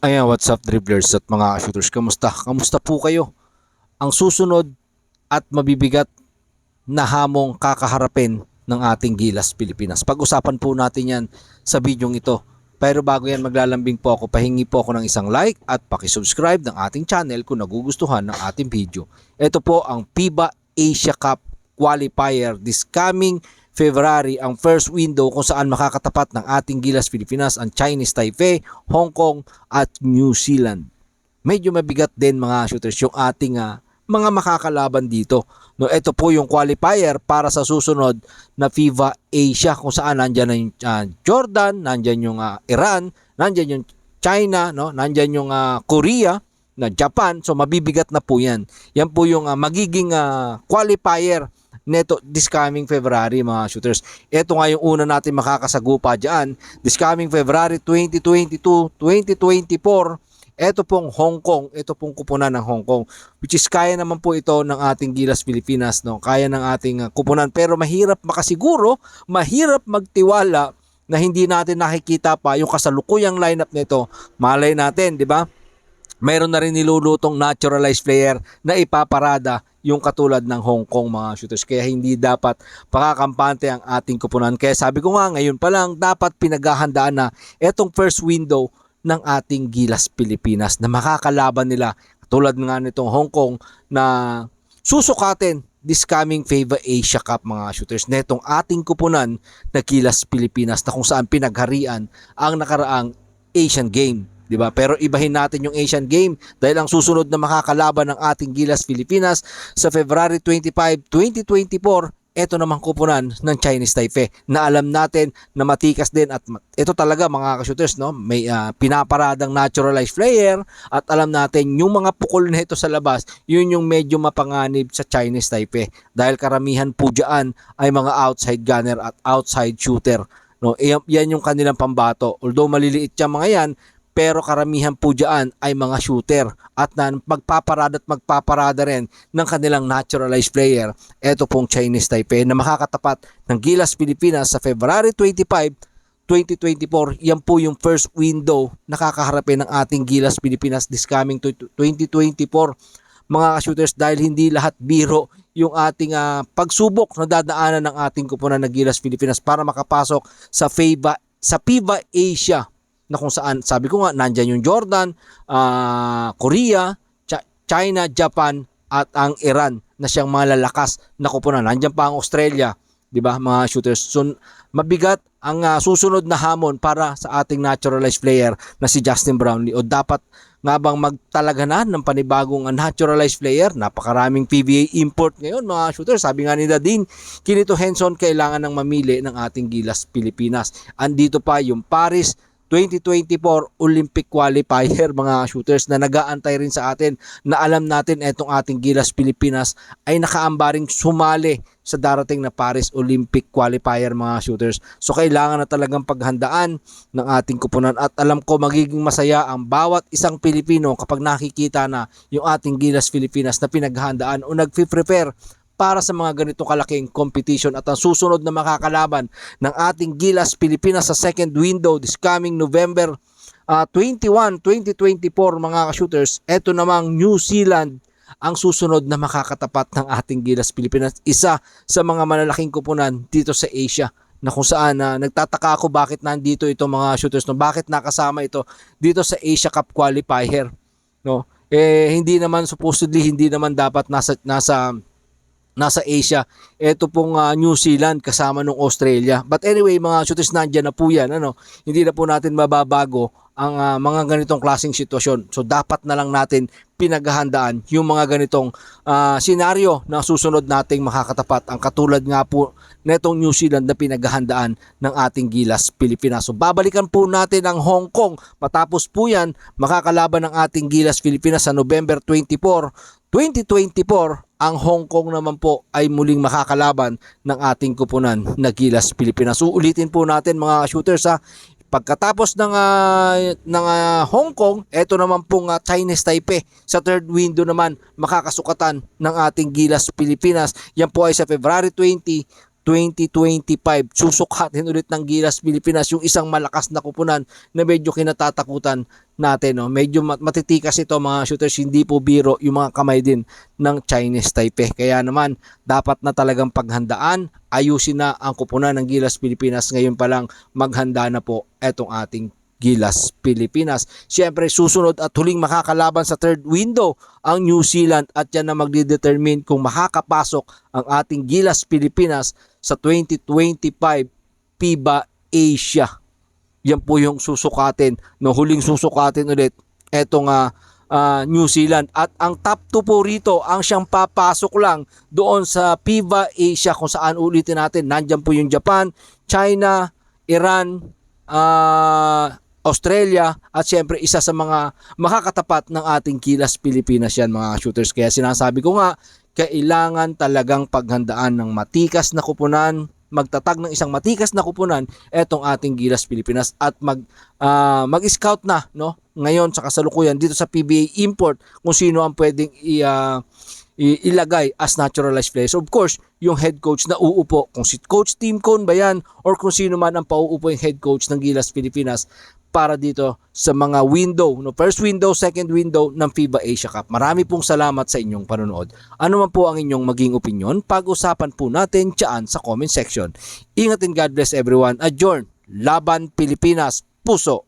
Ayan, what's up dribblers at mga shooters? Kamusta? Kamusta po kayo? Ang susunod at mabibigat na hamong kakaharapin ng ating Gilas Pilipinas. Pag-usapan po natin yan sa bidyong ito. Pero bago yan maglalambing po ako, pahingi po ako ng isang like at pakisubscribe ng ating channel kung nagugustuhan ng ating video. Ito po ang FIBA Asia Cup Qualifier this coming February, ang first window kung saan makakatapat ng ating Gilas Pilipinas ang Chinese Taipei, Hong Kong at New Zealand. Medyo mabigat din mga shooters yung ating mga makakalaban dito. No, ito po yung qualifier para sa susunod na FIBA Asia kung saan nandiyan na yung Jordan, nandiyan yung Iran, nandiyan yung China, no, nandiyan yung Korea, na Japan. So mabibigat na po yan. Yan po yung magiging qualifier neto this coming February mga shooters. Ito nga yung una natin makakasagupa dyan. This coming February 2022, 2024, ito pong Hong Kong, ito pong kupunan ng Hong Kong, which is kaya naman po ito ng ating Gilas Pilipinas, no? Kaya ng ating kupunan, pero mahirap makasiguro, mahirap magtiwala na hindi natin nakikita pa yung kasalukuyang lineup nito. Malay natin, di ba? Mayroon na rin nilulutong naturalized player na ipaparada yung katulad ng Hong Kong mga shooters. Kaya hindi dapat pakakampante ang ating kupunan. Kaya sabi ko nga, ngayon pa lang dapat pinaghahandaan na etong first window ng ating Gilas Pilipinas na makakalaban nila. Katulad nga nitong Hong Kong na susukatin this coming FIBA Asia Cup mga shooters. Netong ating kupunan na Gilas Pilipinas na kung saan pinagharian ang nakaraang Asian Game. Diba? Pero ibahin natin yung Asian Game dahil ang susunod na makakalaban ng ating Gilas Pilipinas sa February 25, 2024, ito namang kupunan ng Chinese Taipei na alam natin na matikas din at ito talaga mga ka-shooters, no? May pinaparadang naturalized player at alam natin yung mga pukol na ito sa labas, yun yung medyo mapanganib sa Chinese Taipei dahil karamihan po dyan ay mga outside gunner at outside shooter. No? Yan yung kanilang pambato. Although maliliit yung mga yan, pero karamihan po dyan ay mga shooter at magpaparada rin ng kanilang naturalized player. Ito pong Chinese Taipei na makakatapat ng Gilas Pilipinas sa February 25, 2024. Yan po yung first window na kakaharapin ng ating Gilas Pilipinas this coming 2024. Mga shooters, dahil hindi lahat biro yung ating pagsubok na dadaanan ng ating kupunan ng Gilas Pilipinas para makapasok sa FIBA Asia na kung saan, sabi ko nga, nandyan yung Jordan, Korea, China, Japan, at ang Iran na siyang mga lalakas na kupunan. Nandyan pa ang Australia, di ba, mga shooters. So, mabigat ang susunod na hamon para sa ating naturalized player na si Justin Brownlee. O dapat nga bang magtalaga na ng panibagong naturalized player? Napakaraming PBA import ngayon, mga shooters. Sabi nga ni Dadin, Kinito Henson, kailangan ng mamili ng ating Gilas Pilipinas. Andito pa yung Paris 2024 Olympic Qualifier mga shooters na nag-aantay rin sa atin na alam natin etong ating Gilas Pilipinas ay nakaambaring sumali sa darating na Paris Olympic Qualifier mga shooters. So kailangan na talagang paghandaan ng ating kupunan at alam ko magiging masaya ang bawat isang Pilipino kapag nakikita na yung ating Gilas Pilipinas na pinaghahandaan o nag-prepare para sa mga ganitong kalaking competition at ang susunod na makakalaban ng ating Gilas Pilipinas sa second window this coming November 21, 2024 mga ka-shooters. Ito namang New Zealand ang susunod na makakatapat ng ating Gilas Pilipinas. Isa sa mga malalaking kupunan dito sa Asia na kung saan nagtataka ako bakit nandito ito mga shooters, no? Bakit nakasama ito dito sa Asia Cup Qualifier, no? Hindi naman supposedly, hindi naman dapat nasa Asia. Ito pong New Zealand kasama ng Australia. But anyway, mga shooters, nandiyan na po yan. Hindi na po natin mababago ang mga ganitong klaseng sitwasyon. So dapat na lang natin pinaghahandaan yung mga ganitong senaryo na susunod nating makakatapat. Ang katulad nga po netong New Zealand na pinaghahandaan ng ating Gilas Pilipinas. So babalikan po natin ang Hong Kong. Matapos po yan, makakalaban ng ating Gilas Pilipinas sa November 24, 2024. Ang Hong Kong naman po ay muling makakalaban ng ating kupunan na Gilas Pilipinas. Uulitin po natin mga shooters pagkatapos ng Hong Kong, eto naman pong Chinese Taipei. Sa third window naman makakasukatan ng ating Gilas Pilipinas. Yan po ay sa February 20, 2025. Susukhatin ulit ng Gilas Pilipinas yung isang malakas na kupunan na medyo kinatatakutan natin. No? Medyo matitikas ito mga shooters, hindi po biro yung mga kamay din ng Chinese Taipei. Kaya naman dapat na talagang paghandaan, ayusin na ang kupunan ng Gilas Pilipinas. Ngayon pa lang maghanda na po etong ating Gilas Pilipinas. Siyempre susunod at huling makakalaban sa third window ang New Zealand at yan na magdidetermine kung makakapasok ang ating Gilas Pilipinas sa 2025 FIBA Asia. Yan po yung susukatin, no, huling susukatin ulit etong New Zealand at ang top 2 po rito ang siyang papasok lang doon sa FIBA Asia kung saan ulitin natin. Nandiyan po yung Japan, China, Iran, Australia at siyempre isa sa mga makakatapat ng ating Gilas Pilipinas yan mga shooters. Kaya sinasabi ko nga, kailangan talagang paghandaan ng matikas na kupunan, magtatag ng isang matikas na kupunan etong ating Gilas Pilipinas at mag-scout na, no, ngayon sa kasalukuyan dito sa PBA import kung sino ang pwedeng ilagay as naturalized players. Of course, yung head coach na uupo, kung si Coach Tim Cone ba yan or kung sino man ang pauupo yung head coach ng Gilas Pilipinas para dito sa mga window, no, first window, second window ng FIBA Asia Cup. Marami pong salamat sa inyong panonood. Ano man po ang inyong maging opinion, pag-usapan po natin dyan sa comment section. Ingat and God bless everyone. Adjourn. Laban Pilipinas. Puso